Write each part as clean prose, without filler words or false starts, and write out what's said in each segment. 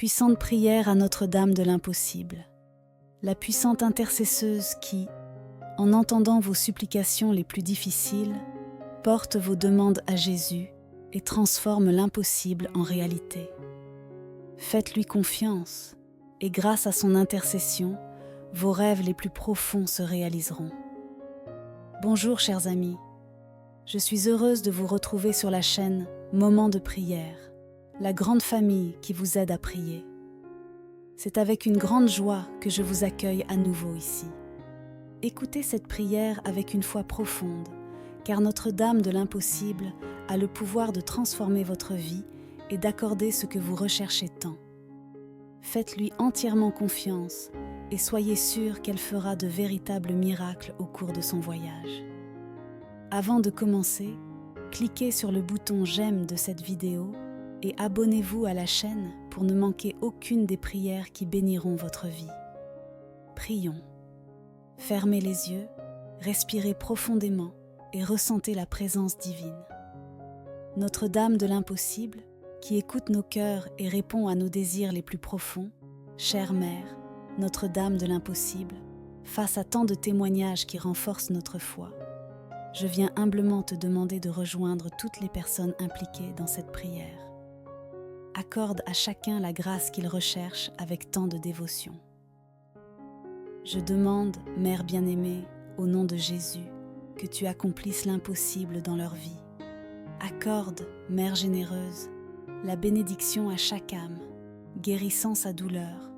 Puissante prière à Notre-Dame de l'impossible, la puissante intercesseuse qui, en entendant vos supplications les plus difficiles, porte vos demandes à Jésus et transforme l'impossible en réalité. Faites-lui confiance et grâce à son intercession, vos rêves les plus profonds se réaliseront. Bonjour chers amis, je suis heureuse de vous retrouver sur la chaîne Moments de prière, la grande famille qui vous aide à prier. C'est avec une grande joie que je vous accueille à nouveau ici. Écoutez cette prière avec une foi profonde, car Notre-Dame de l'impossible a le pouvoir de transformer votre vie et d'accorder ce que vous recherchez tant. Faites-lui entièrement confiance et soyez sûrs qu'elle fera de véritables miracles au cours de son voyage. Avant de commencer, cliquez sur le bouton j'aime de cette vidéo et abonnez-vous à la chaîne pour ne manquer aucune des prières qui béniront votre vie. Prions. Fermez les yeux, respirez profondément et ressentez la présence divine. Notre-Dame de l'impossible, qui écoute nos cœurs et répond à nos désirs les plus profonds, chère Mère, Notre-Dame de l'impossible, face à tant de témoignages qui renforcent notre foi, je viens humblement te demander de rejoindre toutes les personnes impliquées dans cette prière. Accorde à chacun la grâce qu'il recherche avec tant de dévotion. Je demande, Mère bien-aimée, au nom de Jésus, que tu accomplisses l'impossible dans leur vie. Accorde, Mère généreuse, la bénédiction à chaque âme, guérissant sa douleur,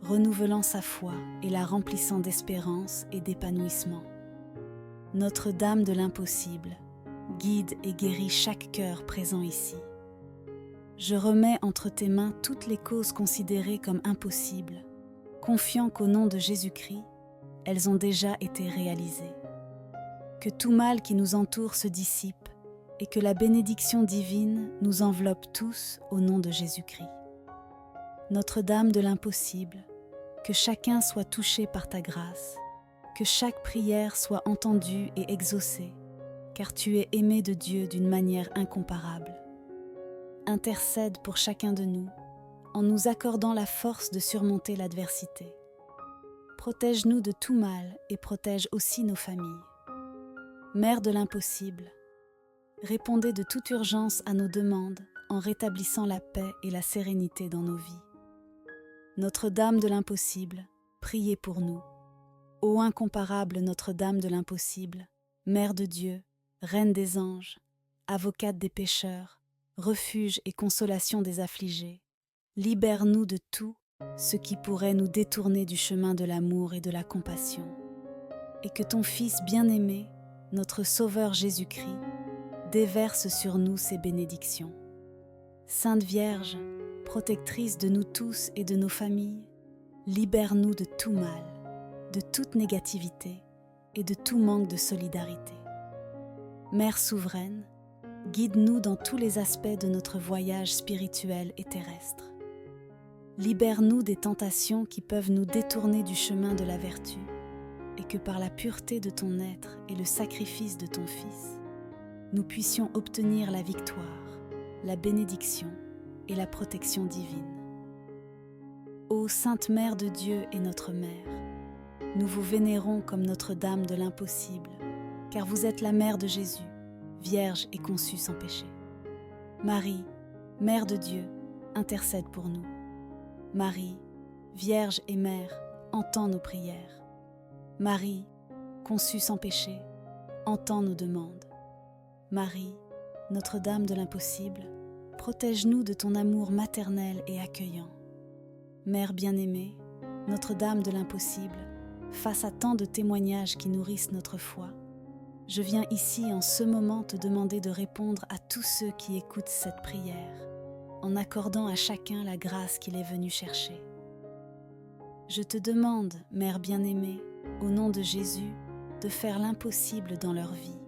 renouvelant sa foi et la remplissant d'espérance et d'épanouissement. Notre-Dame de l'impossible, guide et guéris chaque cœur présent ici. Je remets entre tes mains toutes les causes considérées comme impossibles, confiant qu'au nom de Jésus-Christ, elles ont déjà été réalisées. Que tout mal qui nous entoure se dissipe et que la bénédiction divine nous enveloppe tous au nom de Jésus-Christ. Notre-Dame de l'impossible, que chacun soit touché par ta grâce, que chaque prière soit entendue et exaucée, car tu es aimé de Dieu d'une manière incomparable. Intercède pour chacun de nous, en nous accordant la force de surmonter l'adversité. Protège-nous de tout mal et protège aussi nos familles. Mère de l'impossible, répondez de toute urgence à nos demandes en rétablissant la paix et la sérénité dans nos vies. Notre-Dame de l'impossible, priez pour nous. Ô incomparable Notre-Dame de l'impossible, Mère de Dieu, Reine des anges, avocate des pécheurs, refuge et consolation des affligés, libère-nous de tout ce qui pourrait nous détourner du chemin de l'amour et de la compassion, et que ton Fils bien-aimé, notre Sauveur Jésus-Christ, déverse sur nous ses bénédictions. Sainte Vierge, protectrice de nous tous et de nos familles, libère-nous de tout mal, de toute négativité et de tout manque de solidarité. Mère souveraine, guide-nous dans tous les aspects de notre voyage spirituel et terrestre. Libère-nous des tentations qui peuvent nous détourner du chemin de la vertu et que par la pureté de ton être et le sacrifice de ton Fils, nous puissions obtenir la victoire, la bénédiction et la protection divine. Ô Sainte Mère de Dieu et notre Mère, nous vous vénérons comme Notre-Dame de l'impossible, car vous êtes la Mère de Jésus, Vierge et conçue sans péché. Marie, Mère de Dieu, intercède pour nous. Marie, Vierge et Mère, entends nos prières. Marie, conçue sans péché, entends nos demandes. Marie, Notre-Dame de l'impossible, protège-nous de ton amour maternel et accueillant. Mère bien-aimée, Notre-Dame de l'impossible, face à tant de témoignages qui nourrissent notre foi, je viens ici en ce moment te demander de répondre à tous ceux qui écoutent cette prière, en accordant à chacun la grâce qu'il est venu chercher. Je te demande, Mère bien-aimée, au nom de Jésus, de faire l'impossible dans leur vie.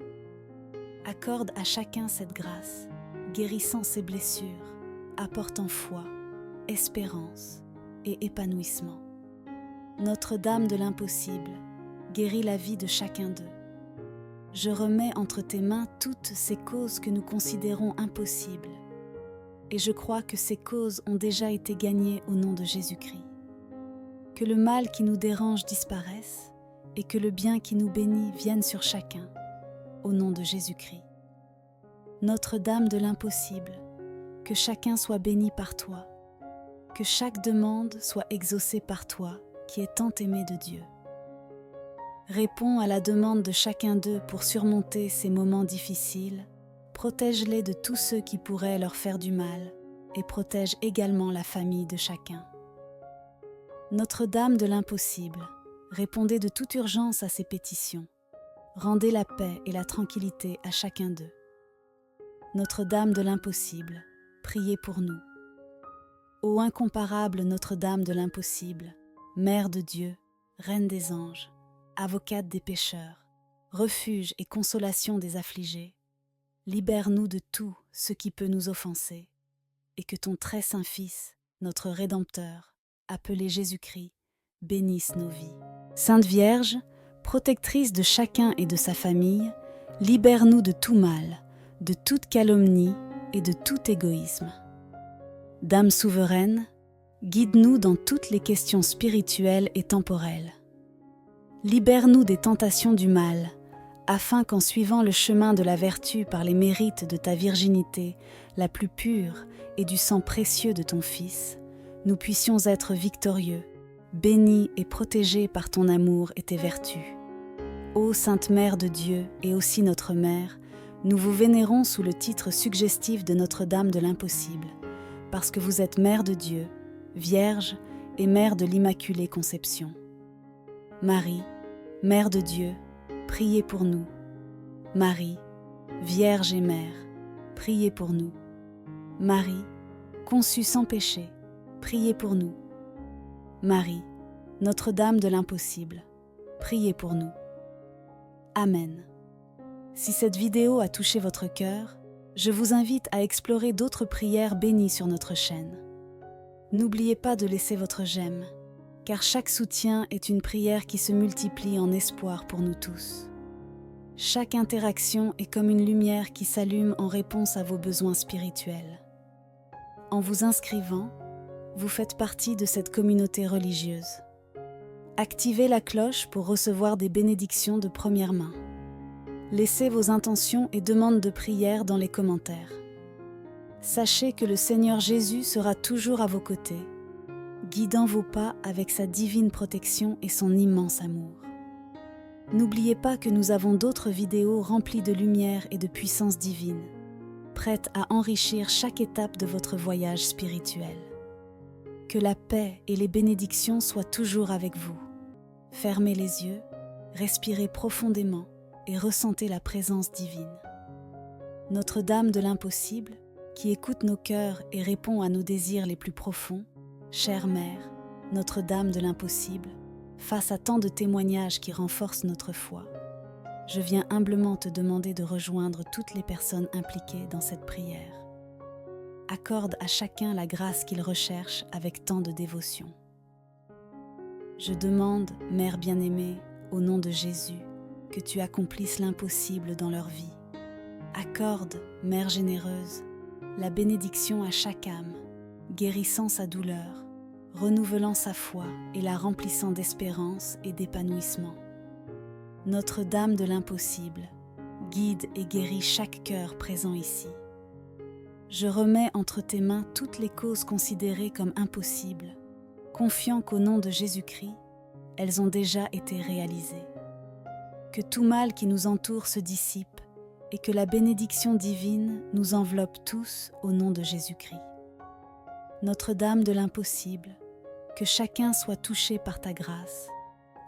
Accorde à chacun cette grâce, guérissant ses blessures, apportant foi, espérance et épanouissement. Notre-Dame de l'impossible, guéris la vie de chacun d'eux. Je remets entre tes mains toutes ces causes que nous considérons impossibles. et je crois que ces causes ont déjà été gagnées au nom de Jésus-Christ. Que le mal qui nous dérange disparaisse et que le bien qui nous bénit vienne sur chacun, au nom de Jésus-Christ. Notre-Dame de l'impossible, que chacun soit béni par toi, que chaque demande soit exaucée par toi, qui est tant aimé de Dieu. Réponds à la demande de chacun d'eux pour surmonter ces moments difficiles, protège-les de tous ceux qui pourraient leur faire du mal et protège également la famille de chacun. Notre-Dame de l'impossible, répondez de toute urgence à ces pétitions. Rendez la paix et la tranquillité à chacun d'eux. Notre-Dame de l'impossible, priez pour nous. Ô incomparable Notre-Dame de l'impossible, Mère de Dieu, Reine des anges, avocate des pécheurs, refuge et consolation des affligés, libère-nous de tout ce qui peut nous offenser, et que ton très saint Fils, notre Rédempteur, appelé Jésus-Christ, bénisse nos vies. Sainte Vierge, protectrice de chacun et de sa famille, libère-nous de tout mal, de toute calomnie et de tout égoïsme. Dame souveraine, guide-nous dans toutes les questions spirituelles et temporelles. Libère-nous des tentations du mal, afin qu'en suivant le chemin de la vertu par les mérites de ta virginité la plus pure et du sang précieux de ton Fils, nous puissions être victorieux, bénis et protégés par ton amour et tes vertus. Ô Sainte Mère de Dieu et aussi notre Mère, nous vous vénérons sous le titre suggestif de Notre-Dame de l'Impossible, parce que vous êtes Mère de Dieu, Vierge et Mère de l'Immaculée Conception. Marie, Mère de Dieu, priez pour nous. Marie, Vierge et Mère, priez pour nous. Marie, conçue sans péché, priez pour nous. Marie, Notre-Dame de l'Impossible, priez pour nous. Amen. Si cette vidéo a touché votre cœur, je vous invite à explorer d'autres prières bénies sur notre chaîne. N'oubliez pas de laisser votre j'aime, car chaque soutien est une prière qui se multiplie en espoir pour nous tous. Chaque interaction est comme une lumière qui s'allume en réponse à vos besoins spirituels. En vous inscrivant, vous faites partie de cette communauté religieuse. Activez la cloche pour recevoir des bénédictions de première main. Laissez vos intentions et demandes de prière dans les commentaires. Sachez que le Seigneur Jésus sera toujours à vos côtés, guidant vos pas avec sa divine protection et son immense amour. N'oubliez pas que nous avons d'autres vidéos remplies de lumière et de puissance divine, prêtes à enrichir chaque étape de votre voyage spirituel. Que la paix et les bénédictions soient toujours avec vous. Fermez les yeux, respirez profondément et ressentez la présence divine. Notre-Dame de l'Impossible, qui écoute nos cœurs et répond à nos désirs les plus profonds, chère Mère, Notre-Dame de l'Impossible, face à tant de témoignages qui renforcent notre foi, je viens humblement te demander de rejoindre toutes les personnes impliquées dans cette prière. Accorde à chacun la grâce qu'il recherche avec tant de dévotion. Je demande, Mère bien-aimée, au nom de Jésus, que tu accomplisses l'impossible dans leur vie. Accorde, Mère généreuse, la bénédiction à chaque âme, guérissant sa douleur, renouvelant sa foi et la remplissant d'espérance et d'épanouissement. Notre-Dame de l'Impossible, guide et guéris chaque cœur présent ici. Je remets entre tes mains toutes les causes considérées comme impossibles, confiant qu'au nom de Jésus-Christ, elles ont déjà été réalisées. Que tout mal qui nous entoure se dissipe et que la bénédiction divine nous enveloppe tous au nom de Jésus-Christ. Notre-Dame de l'Impossible, que chacun soit touché par ta grâce,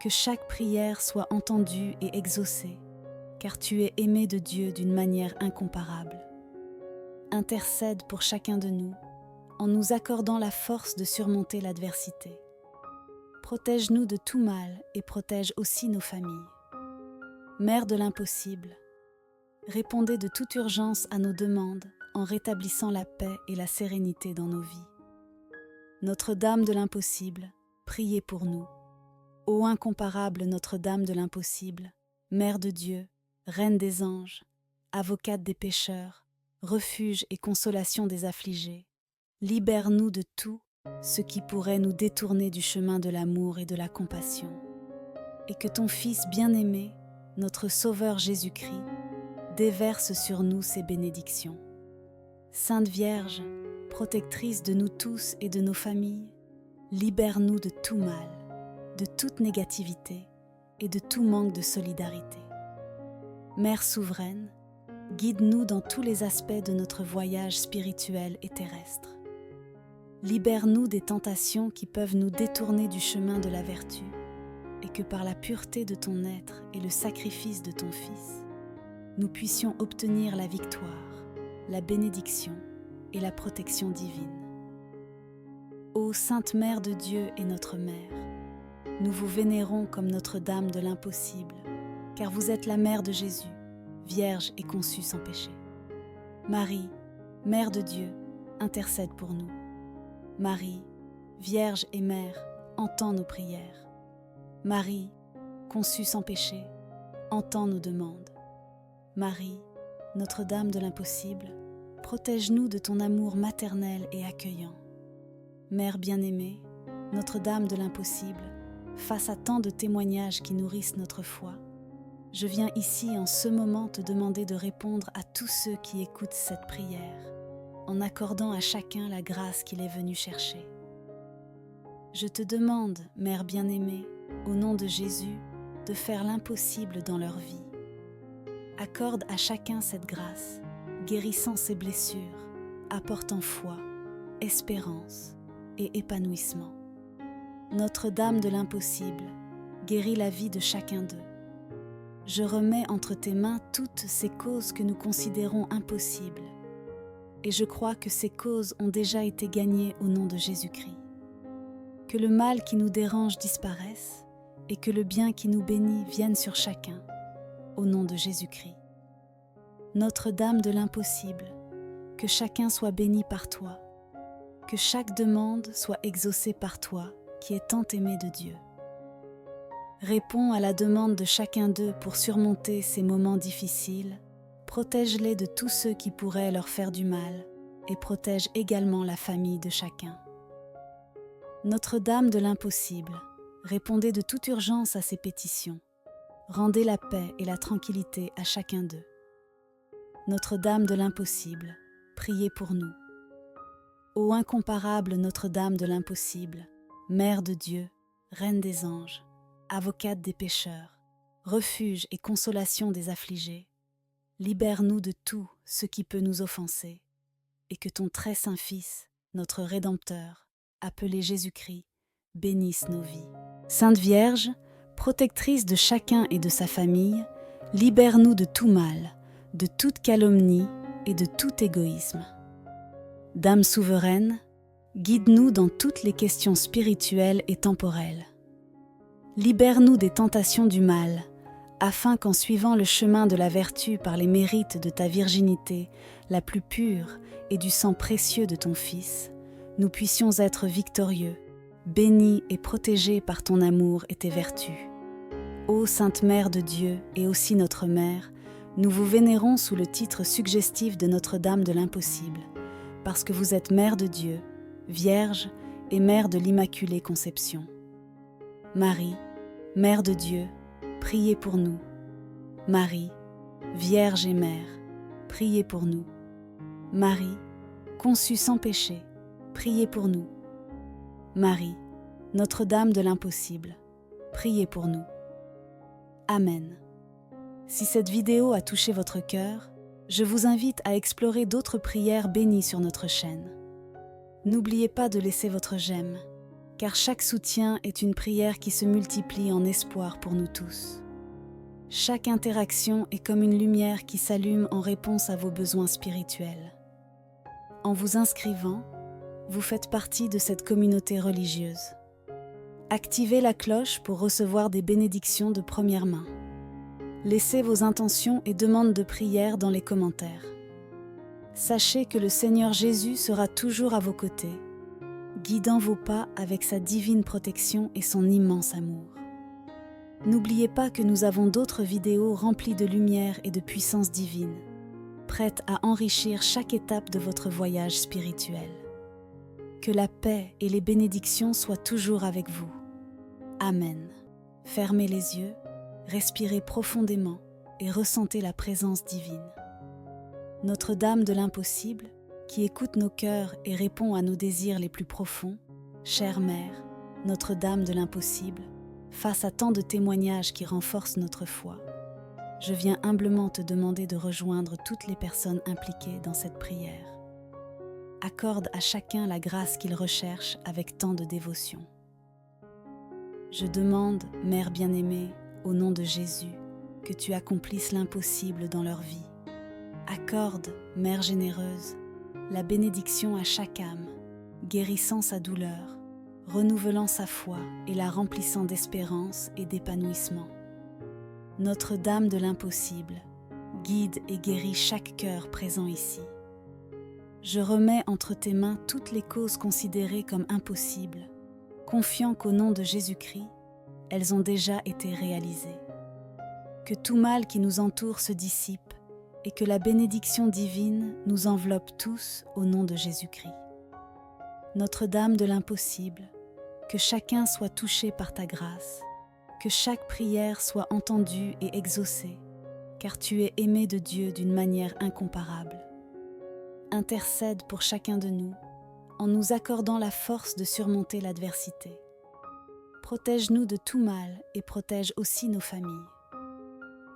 que chaque prière soit entendue et exaucée, car tu es aimé de Dieu d'une manière incomparable. Intercède pour chacun de nous, en nous accordant la force de surmonter l'adversité. Protège-nous de tout mal et protège aussi nos familles. Mère de l'Impossible, répondez de toute urgence à nos demandes en rétablissant la paix et la sérénité dans nos vies. Notre-Dame de l'Impossible, priez pour nous. Ô incomparable Notre-Dame de l'Impossible, Mère de Dieu, Reine des anges, avocate des pécheurs, refuge et consolation des affligés, Libère-nous de tout ce qui pourrait nous détourner du chemin de l'amour et de la compassion, et que ton Fils bien-aimé, notre Sauveur Jésus-Christ, déverse sur nous ses bénédictions. Sainte Vierge, protectrice de nous tous et de nos familles, libère-nous de tout mal, de toute négativité et de tout manque de solidarité. Mère souveraine, guide-nous dans tous les aspects de notre voyage spirituel et terrestre. Libère-nous des tentations qui peuvent nous détourner du chemin de la vertu, et que par la pureté de ton être et le sacrifice de ton Fils, nous puissions obtenir la victoire, la bénédiction et la protection divine. Ô Sainte Mère de Dieu et notre Mère, nous vous vénérons comme Notre-Dame de l'impossible, car vous êtes la Mère de Jésus, Vierge et conçue sans péché. Marie, Mère de Dieu, intercède pour nous. Marie, Vierge et Mère, entends nos prières. Marie, conçue sans péché, entends nos demandes. Marie, Notre-Dame de l'impossible, protège-nous de ton amour maternel et accueillant. Mère bien-aimée, Notre-Dame de l'impossible, face à tant de témoignages qui nourrissent notre foi, je viens ici en ce moment te demander de répondre à tous ceux qui écoutent cette prière, en accordant à chacun la grâce qu'il est venu chercher. Je te demande, Mère bien-aimée, au nom de Jésus, de faire l'impossible dans leur vie. Accorde à chacun cette grâce, guérissant ses blessures, apportant foi, espérance et épanouissement. Notre-Dame de l'impossible, guéris la vie de chacun d'eux. Je remets entre tes mains toutes ces causes que nous considérons impossibles, et je crois que ces causes ont déjà été gagnées au nom de Jésus-Christ. Que le mal qui nous dérange disparaisse, et que le bien qui nous bénit vienne sur chacun, au nom de Jésus-Christ. Notre-Dame de l'impossible, que chacun soit béni par toi, que chaque demande soit exaucée par toi, qui est tant aimé de Dieu. Réponds à la demande de chacun d'eux pour surmonter ces moments difficiles, protège-les de tous ceux qui pourraient leur faire du mal, et protège également la famille de chacun. Notre-Dame de l'impossible, répondez de toute urgence à ces pétitions. Rendez la paix et la tranquillité à chacun d'eux. Notre-Dame de l'impossible, priez pour nous. Ô incomparable Notre-Dame de l'impossible, Mère de Dieu, Reine des anges, avocate des pécheurs, refuge et consolation des affligés, libère-nous de tout ce qui peut nous offenser, et que ton très saint Fils, notre Rédempteur, appelé Jésus-Christ, bénisse nos vies. Sainte Vierge, protectrice de chacun et de sa famille, libère-nous de tout mal, de toute calomnie et de tout égoïsme. Dame souveraine, guide-nous dans toutes les questions spirituelles et temporelles. Libère-nous des tentations du mal, afin qu'en suivant le chemin de la vertu par les mérites de ta virginité la plus pure et du sang précieux de ton Fils, nous puissions être victorieux, bénis et protégés par ton amour et tes vertus. Ô Sainte Mère de Dieu et aussi notre Mère, nous vous vénérons sous le titre suggestif de Notre-Dame de l'impossible, parce que vous êtes Mère de Dieu, Vierge et Mère de l'Immaculée Conception. Marie, Mère de Dieu, priez pour nous. Marie, Vierge et Mère, priez pour nous. Marie, conçue sans péché, priez pour nous. Marie, Notre-Dame de l'impossible, priez pour nous. Amen. Si cette vidéo a touché votre cœur, je vous invite à explorer d'autres prières bénies sur notre chaîne. N'oubliez pas de laisser votre j'aime, car chaque soutien est une prière qui se multiplie en espoir pour nous tous. Chaque interaction est comme une lumière qui s'allume en réponse à vos besoins spirituels. En vous inscrivant, vous faites partie de cette communauté religieuse. Activez la cloche pour recevoir des bénédictions de première main. Laissez vos intentions et demandes de prière dans les commentaires. Sachez que le Seigneur Jésus sera toujours à vos côtés, guidant vos pas avec sa divine protection et son immense amour. N'oubliez pas que nous avons d'autres vidéos remplies de lumière et de puissance divine, prêtes à enrichir chaque étape de votre voyage spirituel. Que la paix et les bénédictions soient toujours avec vous. Amen. Fermez les yeux, respirez profondément et ressentez la présence divine. Notre-Dame de l'impossible, qui écoute nos cœurs et répond à nos désirs les plus profonds, chère Mère, Notre-Dame de l'impossible, face à tant de témoignages qui renforcent notre foi, je viens humblement te demander de rejoindre toutes les personnes impliquées dans cette prière. Accorde à chacun la grâce qu'il recherche avec tant de dévotion. Je demande, Mère bien-aimée, au nom de Jésus, que tu accomplisses l'impossible dans leur vie. Accorde, Mère généreuse, la bénédiction à chaque âme, guérissant sa douleur, renouvelant sa foi et la remplissant d'espérance et d'épanouissement. Notre-Dame de l'impossible, guide et guéris chaque cœur présent ici. Je remets entre tes mains toutes les causes considérées comme impossibles, confiant qu'au nom de Jésus-Christ, elles ont déjà été réalisées. Que tout mal qui nous entoure se dissipe et que la bénédiction divine nous enveloppe tous au nom de Jésus-Christ. Notre-Dame de l'impossible, que chacun soit touché par ta grâce, que chaque prière soit entendue et exaucée, car tu es aimé de Dieu d'une manière incomparable. Intercède pour chacun de nous, en nous accordant la force de surmonter l'adversité. Protège-nous de tout mal et protège aussi nos familles.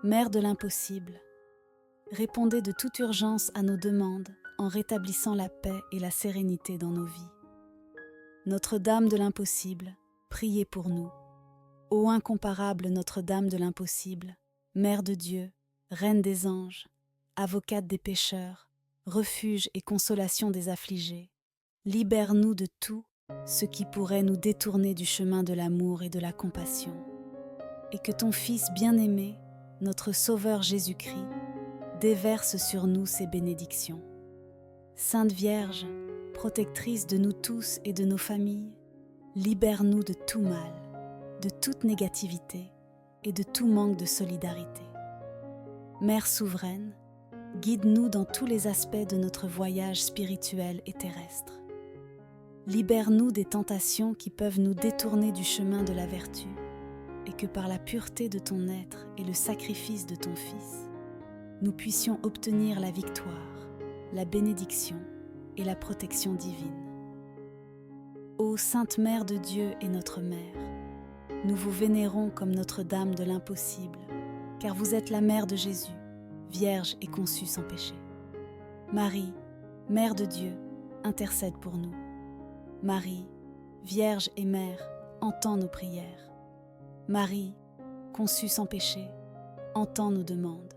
Mère de l'impossible, répondez de toute urgence à nos demandes en rétablissant la paix et la sérénité dans nos vies. Notre-Dame de l'impossible, priez pour nous. Ô incomparable Notre-Dame de l'impossible, Mère de Dieu, Reine des anges, avocate des pécheurs, refuge et consolation des affligés, libère-nous de tout ce qui pourrait nous détourner du chemin de l'amour et de la compassion, et que ton Fils bien-aimé, notre Sauveur Jésus-Christ, déverse sur nous ses bénédictions. Sainte Vierge, protectrice de nous tous et de nos familles, libère-nous de tout mal, de toute négativité et de tout manque de solidarité. Mère souveraine, guide-nous dans tous les aspects de notre voyage spirituel et terrestre. Libère-nous des tentations qui peuvent nous détourner du chemin de la vertu et que par la pureté de ton être et le sacrifice de ton Fils, nous puissions obtenir la victoire, la bénédiction et la protection divine. Ô Sainte Mère de Dieu et notre Mère, nous vous vénérons comme Notre-Dame de l'impossible, car vous êtes la Mère de Jésus, Vierge et conçue sans péché. Marie, Mère de Dieu, intercède pour nous. Marie, Vierge et Mère, entends nos prières. Marie, conçue sans péché, entends nos demandes.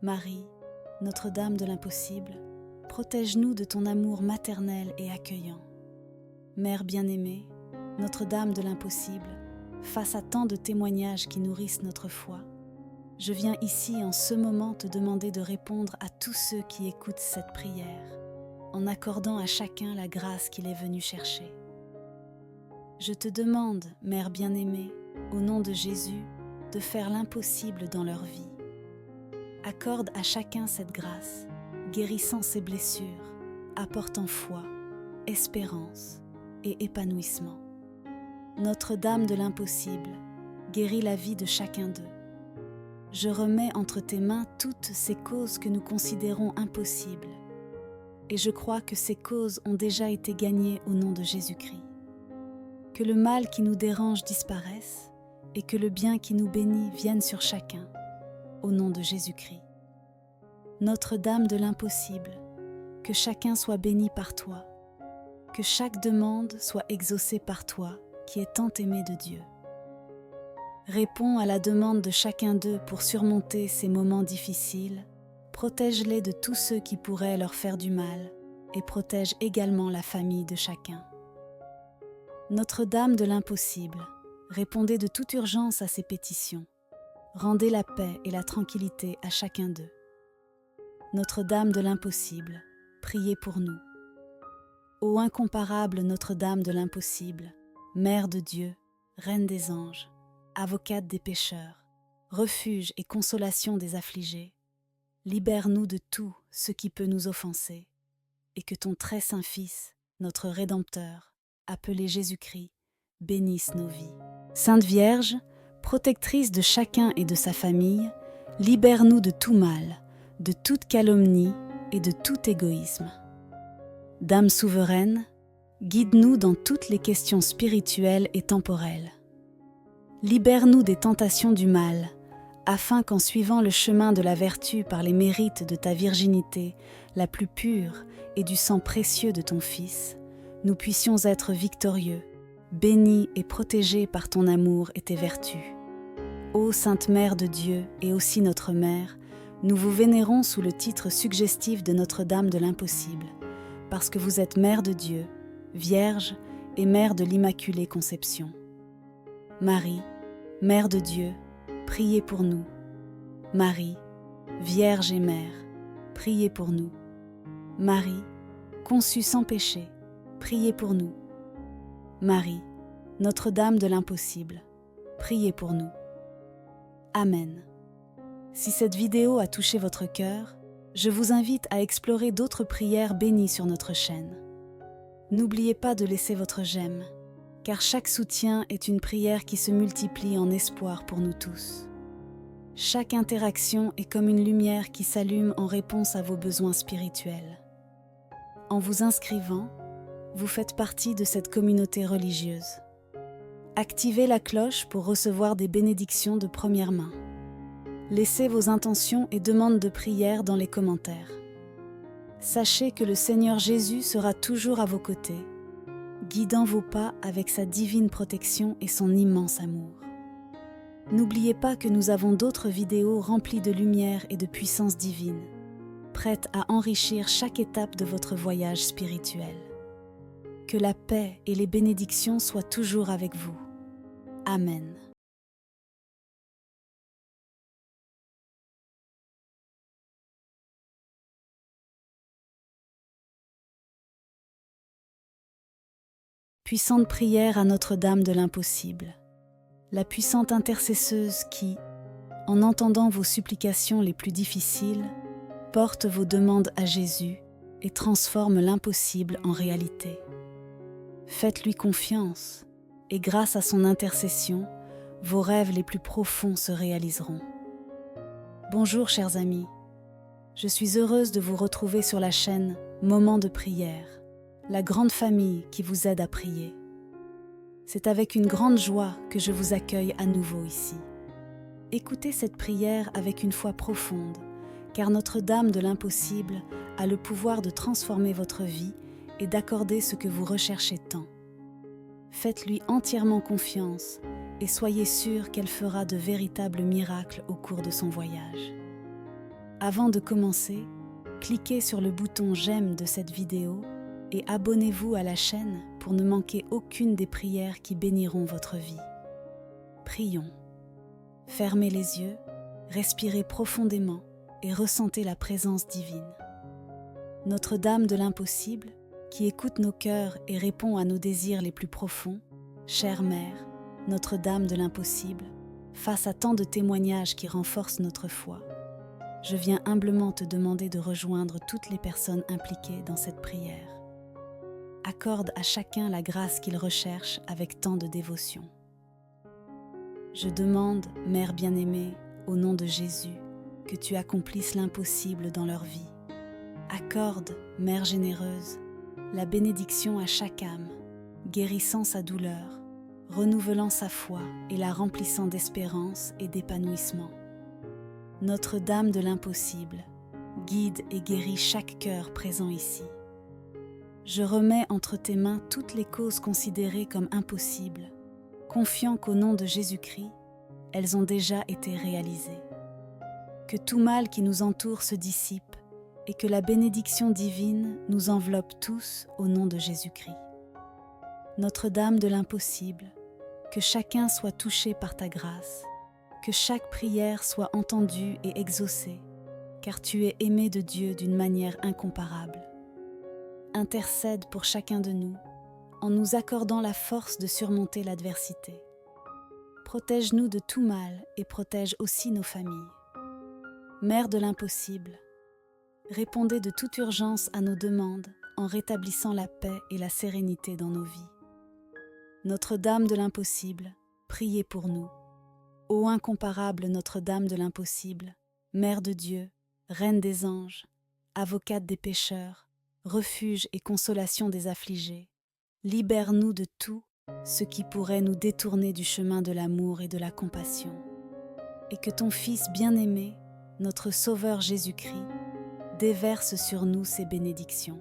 Marie, Notre-Dame de l'impossible, protège-nous de ton amour maternel et accueillant. Mère bien-aimée, Notre-Dame de l'impossible, face à tant de témoignages qui nourrissent notre foi, je viens ici en ce moment te demander de répondre à tous ceux qui écoutent cette prière, en accordant à chacun la grâce qu'il est venu chercher. Je te demande, Mère bien-aimée, au nom de Jésus, de faire l'impossible dans leur vie. Accorde à chacun cette grâce, guérissant ses blessures, apportant foi, espérance et épanouissement. Notre-Dame de l'impossible, guéris la vie de chacun d'eux. Je remets entre tes mains toutes ces causes que nous considérons impossibles, et je crois que ces causes ont déjà été gagnées au nom de Jésus-Christ. Que le mal qui nous dérange disparaisse, et que le bien qui nous bénit vienne sur chacun, au nom de Jésus-Christ. Notre-Dame de l'impossible, que chacun soit béni par toi, que chaque demande soit exaucée par toi, qui est tant aimé de Dieu. Réponds à la demande de chacun d'eux pour surmonter ces moments difficiles, protège-les de tous ceux qui pourraient leur faire du mal et protège également la famille de chacun. Notre-Dame de l'impossible, répondez de toute urgence à ces pétitions. Rendez la paix et la tranquillité à chacun d'eux. Notre-Dame de l'impossible, priez pour nous. Ô incomparable Notre-Dame de l'impossible, Mère de Dieu, Reine des anges, avocate des pécheurs, refuge et consolation des affligés, libère-nous de tout ce qui peut nous offenser, et que ton très saint Fils, notre Rédempteur, appelé Jésus-Christ, bénisse nos vies. Sainte Vierge, protectrice de chacun et de sa famille, libère-nous de tout mal, de toute calomnie et de tout égoïsme. Dame souveraine, guide-nous dans toutes les questions spirituelles et temporelles. Libère-nous des tentations du mal, afin qu'en suivant le chemin de la vertu par les mérites de ta virginité, la plus pure, et du sang précieux de ton Fils, nous puissions être victorieux, bénis et protégés par ton amour et tes vertus. Ô Sainte Mère de Dieu et aussi notre Mère, nous vous vénérons sous le titre suggestif de Notre-Dame de l'Impossible, parce que vous êtes Mère de Dieu, Vierge et Mère de l'Immaculée Conception. Marie, Mère de Dieu, priez pour nous. Marie, Vierge et Mère, priez pour nous. Marie, conçue sans péché, priez pour nous. Marie, Notre-Dame de l'Impossible, priez pour nous. Amen. Si cette vidéo a touché votre cœur, je vous invite à explorer d'autres prières bénies sur notre chaîne. N'oubliez pas de laisser votre j'aime, car chaque soutien est une prière qui se multiplie en espoir pour nous tous. Chaque interaction est comme une lumière qui s'allume en réponse à vos besoins spirituels. En vous inscrivant, vous faites partie de cette communauté religieuse. Activez la cloche pour recevoir des bénédictions de première main. Laissez vos intentions et demandes de prière dans les commentaires. Sachez que le Seigneur Jésus sera toujours à vos côtés, guidant vos pas avec sa divine protection et son immense amour. N'oubliez pas que nous avons d'autres vidéos remplies de lumière et de puissance divine, prêtes à enrichir chaque étape de votre voyage spirituel. Que la paix et les bénédictions soient toujours avec vous. Amen. Puissante prière à Notre-Dame de l'Impossible, la puissante intercesseuse qui, en entendant vos supplications les plus difficiles, porte vos demandes à Jésus et transforme l'impossible en réalité. Faites-lui confiance et grâce à son intercession, vos rêves les plus profonds se réaliseront. Bonjour chers amis, je suis heureuse de vous retrouver sur la chaîne Moments de prière, la grande famille qui vous aide à prier. C'est avec une grande joie que je vous accueille à nouveau ici. Écoutez cette prière avec une foi profonde, car Notre-Dame de l'Impossible a le pouvoir de transformer votre vie et d'accorder ce que vous recherchez tant. Faites-lui entièrement confiance et soyez sûrs qu'elle fera de véritables miracles au cours de son voyage. Avant de commencer, cliquez sur le bouton j'aime de cette vidéo et abonnez-vous à la chaîne pour ne manquer aucune des prières qui béniront votre vie. Prions. Fermez les yeux, respirez profondément et ressentez la présence divine. Notre-Dame de l'Impossible, qui écoute nos cœurs et répond à nos désirs les plus profonds, chère Mère, Notre-Dame de l'Impossible, face à tant de témoignages qui renforcent notre foi, je viens humblement te demander de rejoindre toutes les personnes impliquées dans cette prière. Accorde à chacun la grâce qu'il recherche avec tant de dévotion. Je demande, Mère bien-aimée, au nom de Jésus, que tu accomplisses l'impossible dans leur vie. Accorde, Mère généreuse, la bénédiction à chaque âme, guérissant sa douleur, renouvelant sa foi et la remplissant d'espérance et d'épanouissement. Notre-Dame de l'Impossible, guide et guéris chaque cœur présent ici. Je remets entre tes mains toutes les causes considérées comme impossibles, confiant qu'au nom de Jésus-Christ, elles ont déjà été réalisées. Que tout mal qui nous entoure se dissipe et que la bénédiction divine nous enveloppe tous au nom de Jésus-Christ. Notre-Dame de l'Impossible, que chacun soit touché par ta grâce, que chaque prière soit entendue et exaucée, car tu es aimé de Dieu d'une manière incomparable. Intercède pour chacun de nous, en nous accordant la force de surmonter l'adversité. Protège-nous de tout mal et protège aussi nos familles. Mère de l'Impossible, répondez de toute urgence à nos demandes en rétablissant la paix et la sérénité dans nos vies. Notre-Dame de l'impossible, priez pour nous. Ô incomparable Notre-Dame de l'impossible, Mère de Dieu, Reine des anges, avocate des pécheurs, refuge et consolation des affligés, libère-nous de tout ce qui pourrait nous détourner du chemin de l'amour et de la compassion. Et que ton Fils bien-aimé, notre Sauveur Jésus-Christ, déverse sur nous ses bénédictions.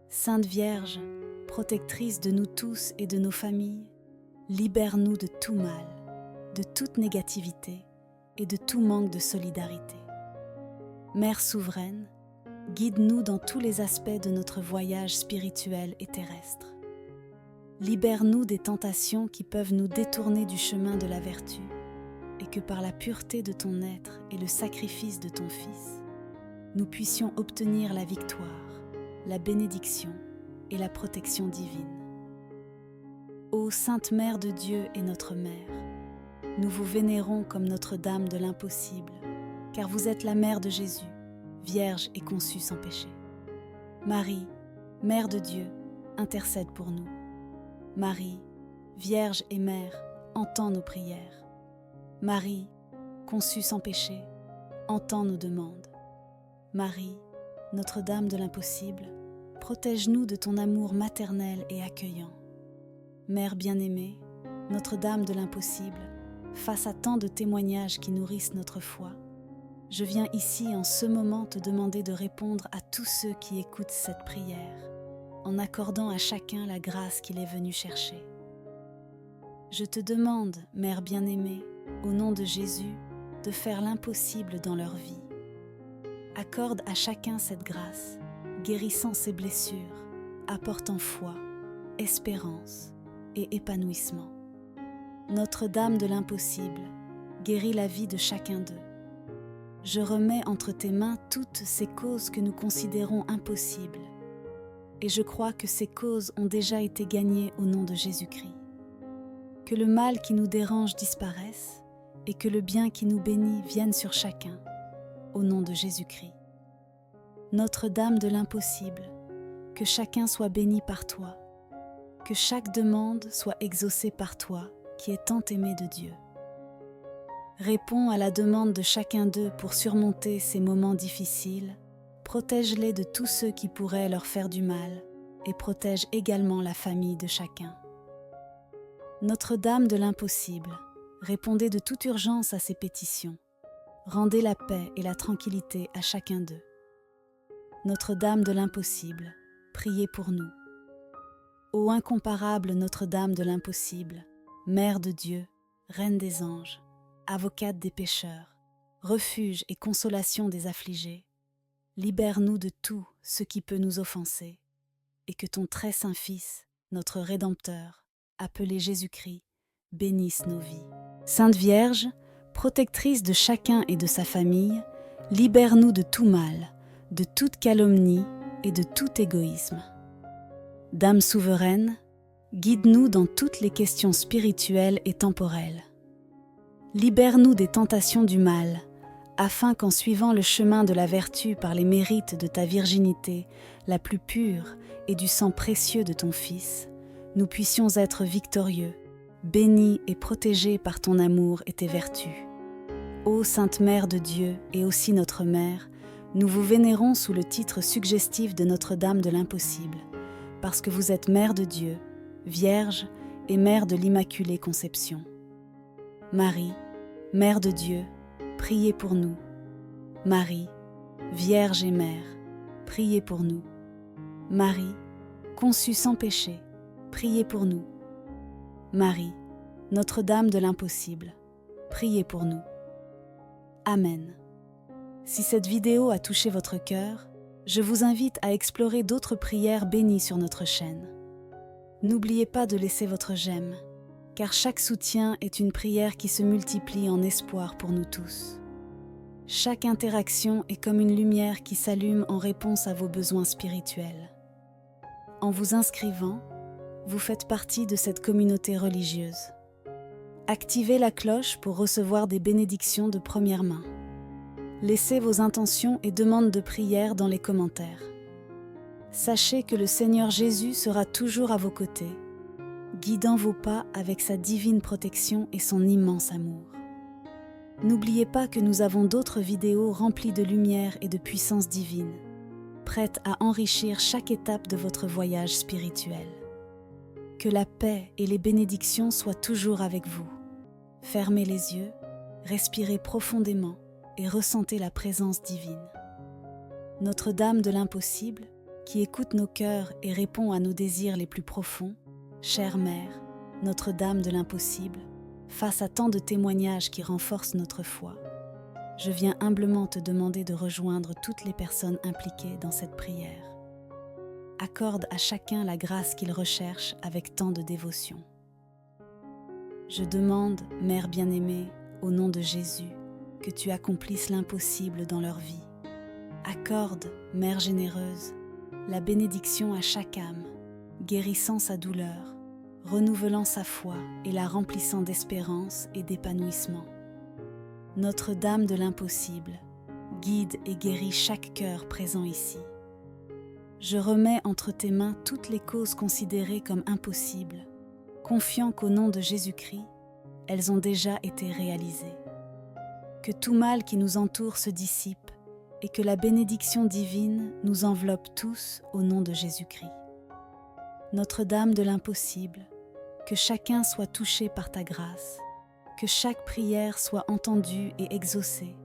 Sainte Vierge, protectrice de nous tous et de nos familles, libère-nous de tout mal, de toute négativité et de tout manque de solidarité. Mère souveraine, guide-nous dans tous les aspects de notre voyage spirituel et terrestre. Libère-nous des tentations qui peuvent nous détourner du chemin de la vertu, et que par la pureté de ton être et le sacrifice de ton Fils, nous puissions obtenir la victoire, la bénédiction et la protection divine. Ô Sainte Mère de Dieu et notre Mère, nous vous vénérons comme Notre-Dame de l'impossible, car vous êtes la Mère de Jésus, Vierge et conçue sans péché. Marie, Mère de Dieu, intercède pour nous. Marie, Vierge et Mère, entends nos prières. Marie, conçue sans péché, entends nos demandes. Marie, Notre-Dame de l'impossible, protège-nous de ton amour maternel et accueillant. Mère bien-aimée, Notre-Dame de l'impossible, face à tant de témoignages qui nourrissent notre foi, je viens ici en ce moment te demander de répondre à tous ceux qui écoutent cette prière, en accordant à chacun la grâce qu'il est venu chercher. Je te demande, Mère bien-aimée, au nom de Jésus, de faire l'impossible dans leur vie. Accorde à chacun cette grâce, guérissant ses blessures, apportant foi, espérance et épanouissement. Notre-Dame de l'impossible, guéris la vie de chacun d'eux. Je remets entre tes mains toutes ces causes que nous considérons impossibles, et je crois que ces causes ont déjà été gagnées au nom de Jésus-Christ. Que le mal qui nous dérange disparaisse, et que le bien qui nous bénit vienne sur chacun, au nom de Jésus-Christ. Notre-Dame de l'impossible, que chacun soit béni par toi, que chaque demande soit exaucée par toi, qui est tant aimé de Dieu. Réponds à la demande de chacun d'eux pour surmonter ces moments difficiles, protège-les de tous ceux qui pourraient leur faire du mal, et protège également la famille de chacun. Notre-Dame de l'impossible, répondez de toute urgence à ces pétitions. Rendez la paix et la tranquillité à chacun d'eux. Notre-Dame de l'impossible, priez pour nous. Ô incomparable Notre-Dame de l'impossible, Mère de Dieu, Reine des anges, avocate des pécheurs, refuge et consolation des affligés, libère-nous de tout ce qui peut nous offenser, et que ton très saint Fils, notre Rédempteur, appelé Jésus-Christ, bénisse nos vies. Sainte Vierge, protectrice de chacun et de sa famille, libère-nous de tout mal, de toute calomnie et de tout égoïsme. Dame souveraine, guide-nous dans toutes les questions spirituelles et temporelles. Libère-nous des tentations du mal, afin qu'en suivant le chemin de la vertu par les mérites de ta virginité la plus pure et du sang précieux de ton Fils, nous puissions être victorieux, bénis et protégés par ton amour et tes vertus. Ô Sainte Mère de Dieu et aussi notre Mère, nous vous vénérons sous le titre suggestif de Notre-Dame de l'impossible, parce que vous êtes Mère de Dieu, Vierge et Mère de l'Immaculée Conception. Marie, Mère de Dieu, priez pour nous. Marie, Vierge et Mère, priez pour nous. Marie, conçue sans péché, priez pour nous. Marie, Notre-Dame de l'impossible, priez pour nous. Amen. Si cette vidéo a touché votre cœur, je vous invite à explorer d'autres prières bénies sur notre chaîne. N'oubliez pas de laisser votre j'aime, car chaque soutien est une prière qui se multiplie en espoir pour nous tous. Chaque interaction est comme une lumière qui s'allume en réponse à vos besoins spirituels. En vous inscrivant, vous faites partie de cette communauté religieuse. Activez la cloche pour recevoir des bénédictions de première main. Laissez vos intentions et demandes de prière dans les commentaires. Sachez que le Seigneur Jésus sera toujours à vos côtés, guidant vos pas avec sa divine protection et son immense amour. N'oubliez pas que nous avons d'autres vidéos remplies de lumière et de puissance divine, prêtes à enrichir chaque étape de votre voyage spirituel. Que la paix et les bénédictions soient toujours avec vous. Fermez les yeux, respirez profondément et ressentez la présence divine. Notre-Dame de l'impossible, qui écoute nos cœurs et répond à nos désirs les plus profonds, chère Mère, Notre-Dame de l'impossible, face à tant de témoignages qui renforcent notre foi, je viens humblement te demander de rejoindre toutes les personnes impliquées dans cette prière. Accorde à chacun la grâce qu'il recherche avec tant de dévotion. Je demande, Mère bien-aimée, au nom de Jésus, que tu accomplisses l'impossible dans leur vie. Accorde, Mère généreuse, la bénédiction à chaque âme, guérissant sa douleur, renouvelant sa foi et la remplissant d'espérance et d'épanouissement. Notre-Dame de l'impossible, guide et guéris chaque cœur présent ici. Je remets entre tes mains toutes les causes considérées comme impossibles, confiant qu'au nom de Jésus-Christ, elles ont déjà été réalisées. Que tout mal qui nous entoure se dissipe et que la bénédiction divine nous enveloppe tous au nom de Jésus-Christ. Notre-Dame de l'impossible, que chacun soit touché par ta grâce, que chaque prière soit entendue et exaucée,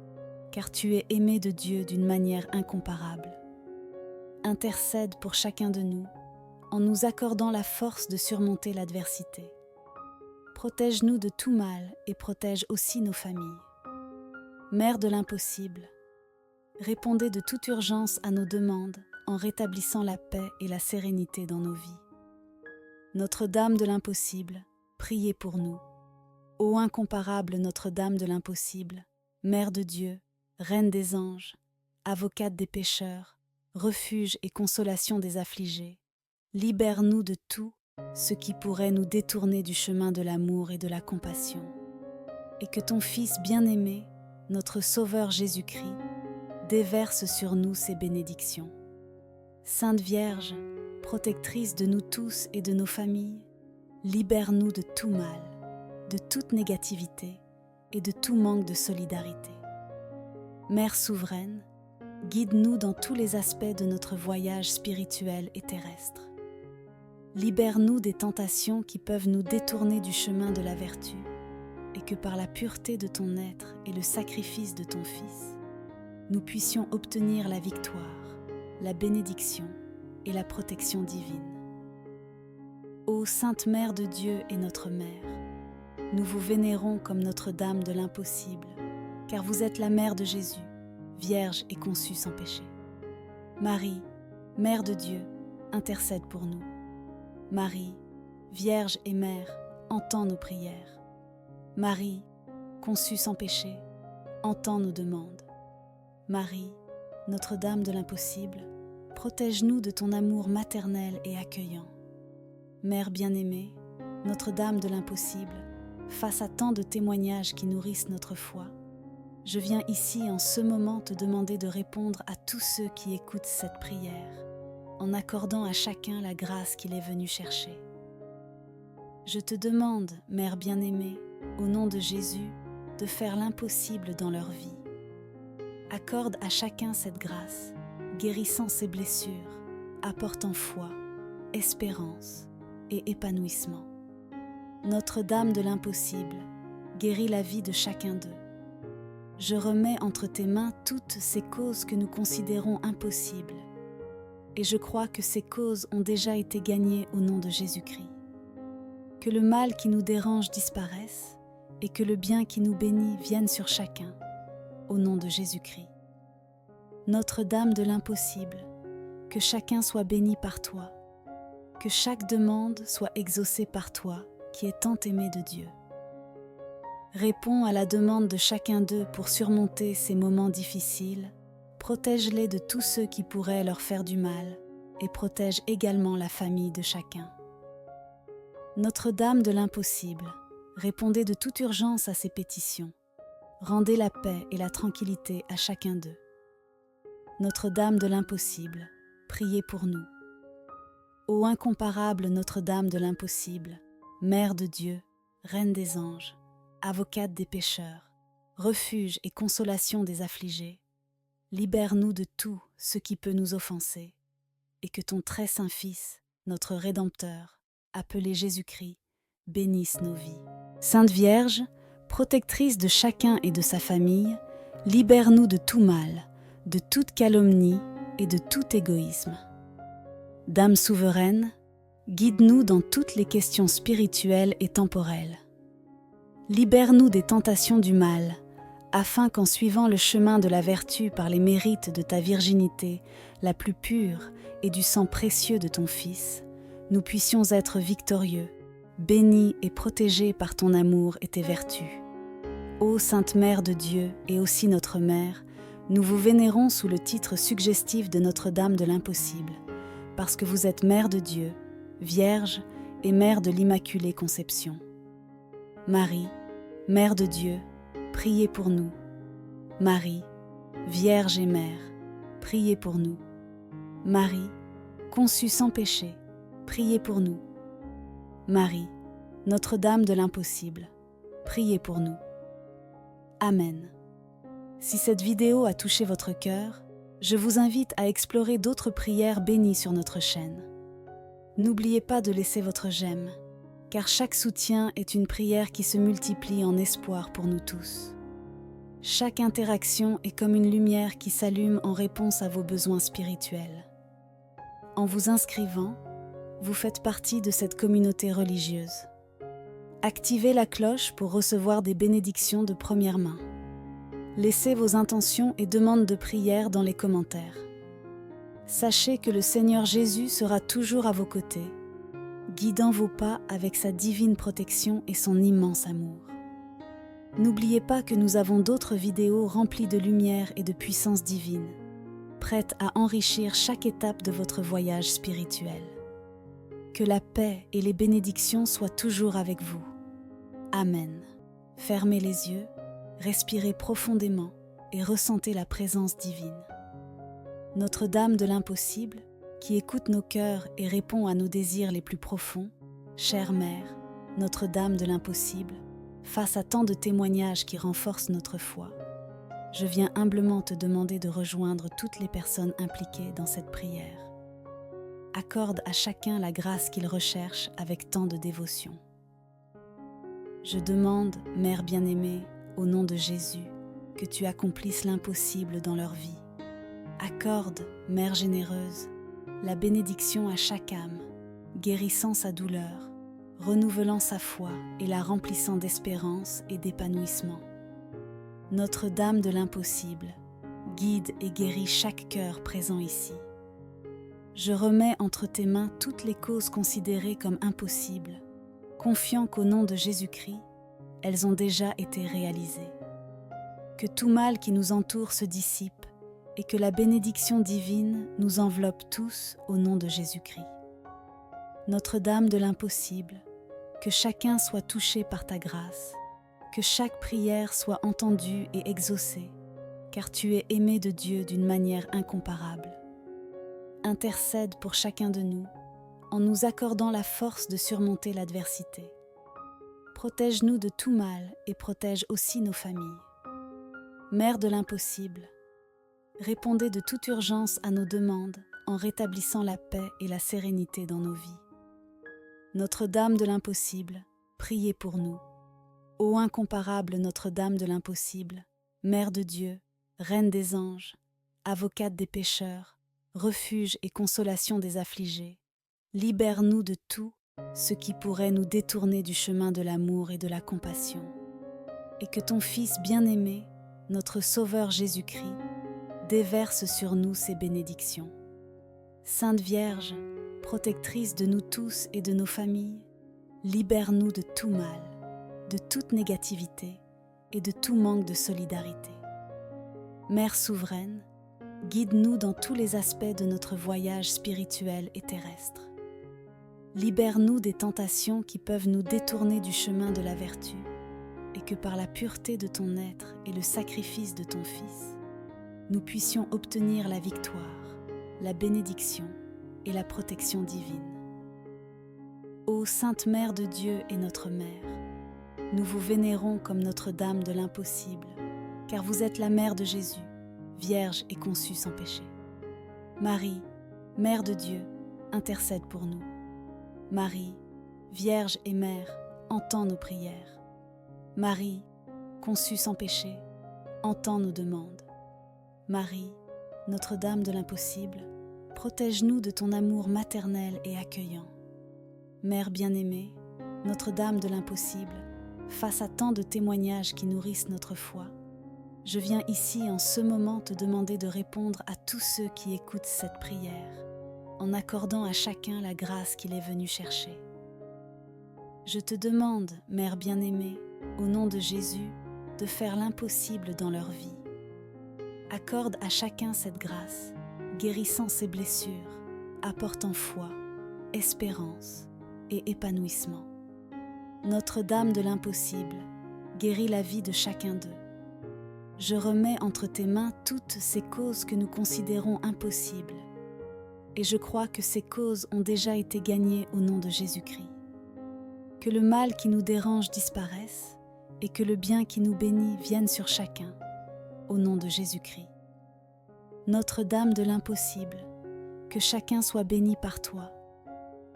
car tu es aimé de Dieu d'une manière incomparable. Intercède pour chacun de nous, en nous accordant la force de surmonter l'adversité. Protège-nous de tout mal et protège aussi nos familles. Mère de l'impossible, répondez de toute urgence à nos demandes en rétablissant la paix et la sérénité dans nos vies. Notre-Dame de l'impossible, priez pour nous. Ô incomparable Notre-Dame de l'impossible, Mère de Dieu, Reine des anges, avocate des pécheurs, refuge et consolation des affligés, libère-nous de tout ce qui pourrait nous détourner du chemin de l'amour et de la compassion. Et que ton Fils bien-aimé, notre Sauveur Jésus-Christ, déverse sur nous ses bénédictions. Sainte Vierge, protectrice de nous tous et de nos familles, libère-nous de tout mal, de toute négativité et de tout manque de solidarité. Mère souveraine, guide-nous dans tous les aspects de notre voyage spirituel et terrestre. Libère-nous des tentations qui peuvent nous détourner du chemin de la vertu et que par la pureté de ton être et le sacrifice de ton Fils, nous puissions obtenir la victoire, la bénédiction et la protection divine. Ô Sainte Mère de Dieu et notre Mère, nous vous vénérons comme Notre-Dame de l'impossible, car vous êtes la Mère de Jésus, Vierge et conçue sans péché. Marie, Mère de Dieu, intercède pour nous. Marie, Vierge et Mère, entends nos prières. Marie, conçue sans péché, entends nos demandes. Marie, Notre-Dame de l'impossible, protège-nous de ton amour maternel et accueillant. Mère bien-aimée, Notre-Dame de l'impossible, face à tant de témoignages qui nourrissent notre foi, je viens ici en ce moment te demander de répondre à tous ceux qui écoutent cette prière, en accordant à chacun la grâce qu'il est venu chercher. Je te demande, Mère bien-aimée, au nom de Jésus, de faire l'impossible dans leur vie. Accorde à chacun cette grâce, guérissant ses blessures, apportant foi, espérance et épanouissement. Notre-Dame de l'impossible, guéris la vie de chacun d'eux. Je remets entre tes mains toutes ces causes que nous considérons impossibles, et je crois que ces causes ont déjà été gagnées au nom de Jésus-Christ. Que le mal qui nous dérange disparaisse, et que le bien qui nous bénit vienne sur chacun, au nom de Jésus-Christ. Notre-Dame de l'impossible, que chacun soit béni par toi, que chaque demande soit exaucée par toi, qui est tant aimé de Dieu. Réponds à la demande de chacun d'eux pour surmonter ces moments difficiles, protège-les de tous ceux qui pourraient leur faire du mal et protège également la famille de chacun. Notre-Dame de l'impossible, répondez de toute urgence à ces pétitions. Rendez la paix et la tranquillité à chacun d'eux. Notre-Dame de l'impossible, priez pour nous. Ô incomparable Notre-Dame de l'impossible, Mère de Dieu, Reine des anges, avocate des pécheurs, refuge et consolation des affligés, libère-nous de tout ce qui peut nous offenser, et que ton très saint Fils, notre Rédempteur, appelé Jésus-Christ, bénisse nos vies. Sainte Vierge, protectrice de chacun et de sa famille, libère-nous de tout mal, de toute calomnie et de tout égoïsme. Dame souveraine, guide-nous dans toutes les questions spirituelles et temporelles. Libère-nous des tentations du mal, afin qu'en suivant le chemin de la vertu par les mérites de ta virginité la plus pure et du sang précieux de ton Fils, nous puissions être victorieux, bénis et protégés par ton amour et tes vertus. Ô Sainte Mère de Dieu et aussi notre Mère, nous vous vénérons sous le titre suggestif de Notre-Dame de l'Impossible, parce que vous êtes Mère de Dieu, Vierge et Mère de l'Immaculée Conception. Marie, Mère de Dieu, priez pour nous. Marie, Vierge et Mère, priez pour nous. Marie, conçue sans péché, priez pour nous. Marie, Notre-Dame de l'Impossible, priez pour nous. Amen. Si cette vidéo a touché votre cœur, je vous invite à explorer d'autres prières bénies sur notre chaîne. N'oubliez pas de laisser votre j'aime, car chaque soutien est une prière qui se multiplie en espoir pour nous tous. Chaque interaction est comme une lumière qui s'allume en réponse à vos besoins spirituels. En vous inscrivant, vous faites partie de cette communauté religieuse. Activez la cloche pour recevoir des bénédictions de première main. Laissez vos intentions et demandes de prière dans les commentaires. Sachez que le Seigneur Jésus sera toujours à vos côtés, guidant vos pas avec sa divine protection et son immense amour. N'oubliez pas que nous avons d'autres vidéos remplies de lumière et de puissance divine, prêtes à enrichir chaque étape de votre voyage spirituel. Que la paix et les bénédictions soient toujours avec vous. Amen. Fermez les yeux, respirez profondément et ressentez la présence divine. Notre-Dame de l'Impossible, qui écoute nos cœurs et répond à nos désirs les plus profonds, chère Mère, Notre-Dame de l'Impossible, face à tant de témoignages qui renforcent notre foi, je viens humblement te demander de rejoindre toutes les personnes impliquées dans cette prière. Accorde à chacun la grâce qu'il recherche avec tant de dévotion. Je demande, Mère bien-aimée, au nom de Jésus, que tu accomplisses l'impossible dans leur vie. Accorde, Mère généreuse, la bénédiction à chaque âme, guérissant sa douleur, renouvelant sa foi et la remplissant d'espérance et d'épanouissement. Notre-Dame de l'Impossible, guide et guéris chaque cœur présent ici. Je remets entre tes mains toutes les causes considérées comme impossibles, confiant qu'au nom de Jésus-Christ, elles ont déjà été réalisées. Que tout mal qui nous entoure se dissipe et que la bénédiction divine nous enveloppe tous au nom de Jésus-Christ. Notre-Dame de l'Impossible, que chacun soit touché par ta grâce, que chaque prière soit entendue et exaucée, car tu es aimé de Dieu d'une manière incomparable. Intercède pour chacun de nous, en nous accordant la force de surmonter l'adversité. Protège-nous de tout mal et protège aussi nos familles. Mère de l'Impossible, répondez de toute urgence à nos demandes en rétablissant la paix et la sérénité dans nos vies. Notre-Dame de l'Impossible, priez pour nous. Ô incomparable Notre-Dame de l'Impossible, Mère de Dieu, Reine des anges, avocate des pécheurs, refuge et consolation des affligés, libère-nous de tout ce qui pourrait nous détourner du chemin de l'amour et de la compassion. Et que ton Fils bien-aimé, notre Sauveur Jésus-Christ, déverse sur nous ses bénédictions. Sainte Vierge, protectrice de nous tous et de nos familles, libère-nous de tout mal, de toute négativité et de tout manque de solidarité. Mère souveraine, guide-nous dans tous les aspects de notre voyage spirituel et terrestre. Libère-nous des tentations qui peuvent nous détourner du chemin de la vertu, et que par la pureté de ton être et le sacrifice de ton Fils, nous puissions obtenir la victoire, la bénédiction et la protection divine. Ô Sainte Mère de Dieu et notre Mère, nous vous vénérons comme Notre-Dame de l'impossible, car vous êtes la Mère de Jésus, Vierge et conçue sans péché. Marie, Mère de Dieu, intercède pour nous. Marie, Vierge et Mère, entends nos prières. Marie, conçue sans péché, entends nos demandes. Marie, Notre-Dame de l'impossible, protège-nous de ton amour maternel et accueillant. Mère bien-aimée, Notre-Dame de l'impossible, face à tant de témoignages qui nourrissent notre foi, je viens ici en ce moment te demander de répondre à tous ceux qui écoutent cette prière, en accordant à chacun la grâce qu'il est venu chercher. Je te demande, Mère bien-aimée, au nom de Jésus, de faire l'impossible dans leur vie. Accorde à chacun cette grâce, guérissant ses blessures, apportant foi, espérance et épanouissement. Notre-Dame de l'impossible, guéris la vie de chacun d'eux. Je remets entre tes mains toutes ces causes que nous considérons impossibles, et je crois que ces causes ont déjà été gagnées au nom de Jésus-Christ. Que le mal qui nous dérange disparaisse, et que le bien qui nous bénit vienne sur chacun, au nom de Jésus-Christ. Notre-Dame de l'impossible, que chacun soit béni par toi,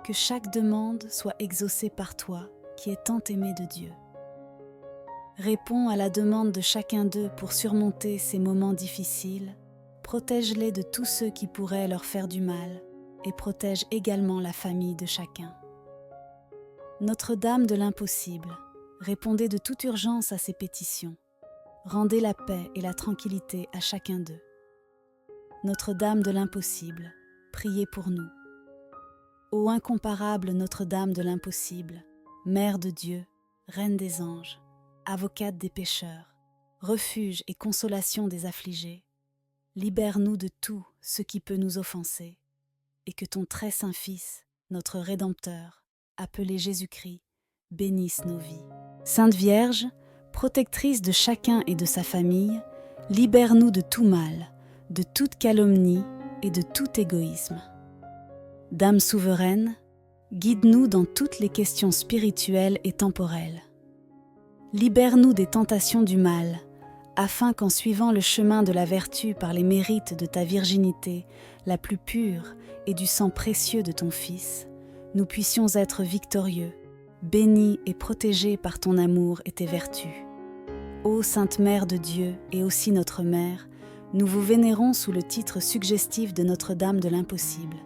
que chaque demande soit exaucée par toi, qui est tant aimé de Dieu. Réponds à la demande de chacun d'eux pour surmonter ces moments difficiles, protège-les de tous ceux qui pourraient leur faire du mal et protège également la famille de chacun. Notre-Dame de l'impossible, répondez de toute urgence à ces pétitions. Rendez la paix et la tranquillité à chacun d'eux. Notre-Dame de l'impossible, priez pour nous. Ô incomparable Notre-Dame de l'impossible, Mère de Dieu, Reine des anges, avocate des pécheurs, refuge et consolation des affligés, libère-nous de tout ce qui peut nous offenser, et que ton très saint Fils, notre Rédempteur, appelé Jésus-Christ, bénisse nos vies. Sainte Vierge, protectrice de chacun et de sa famille, libère-nous de tout mal, de toute calomnie et de tout égoïsme. Dame souveraine, guide-nous dans toutes les questions spirituelles et temporelles. Libère-nous des tentations du mal, afin qu'en suivant le chemin de la vertu par les mérites de ta virginité la plus pure et du sang précieux de ton Fils, nous puissions être victorieux, bénis et protégés par ton amour et tes vertus. Ô Sainte Mère de Dieu et aussi notre Mère, nous vous vénérons sous le titre suggestif de Notre-Dame de l'impossible,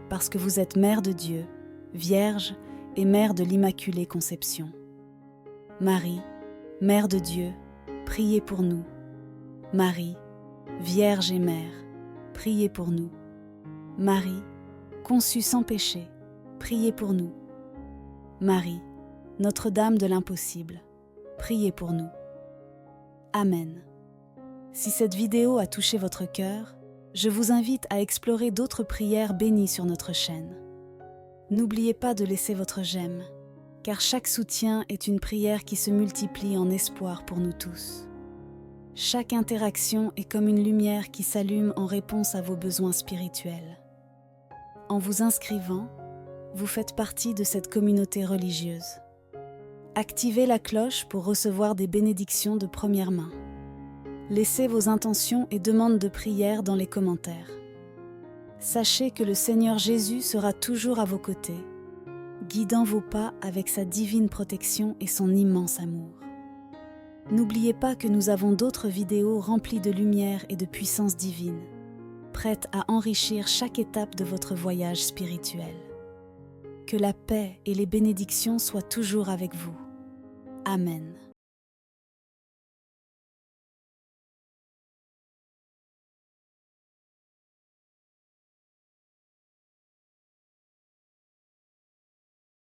parce que vous êtes Mère de Dieu, Vierge et Mère de l'Immaculée Conception. Marie, Mère de Dieu, priez pour nous. Marie, Vierge et Mère, priez pour nous. Marie, conçue sans péché, priez pour nous. Marie, Notre-Dame de l'impossible, priez pour nous. Amen. Si cette vidéo a touché votre cœur, je vous invite à explorer d'autres prières bénies sur notre chaîne. N'oubliez pas de laisser votre j'aime, car chaque soutien est une prière qui se multiplie en espoir pour nous tous. Chaque interaction est comme une lumière qui s'allume en réponse à vos besoins spirituels. En vous inscrivant, vous faites partie de cette communauté religieuse. Activez la cloche pour recevoir des bénédictions de première main. Laissez vos intentions et demandes de prière dans les commentaires. Sachez que le Seigneur Jésus sera toujours à vos côtés, guidant vos pas avec sa divine protection et son immense amour. N'oubliez pas que nous avons d'autres vidéos remplies de lumière et de puissance divine, prêtes à enrichir chaque étape de votre voyage spirituel. Que la paix et les bénédictions soient toujours avec vous. Amen.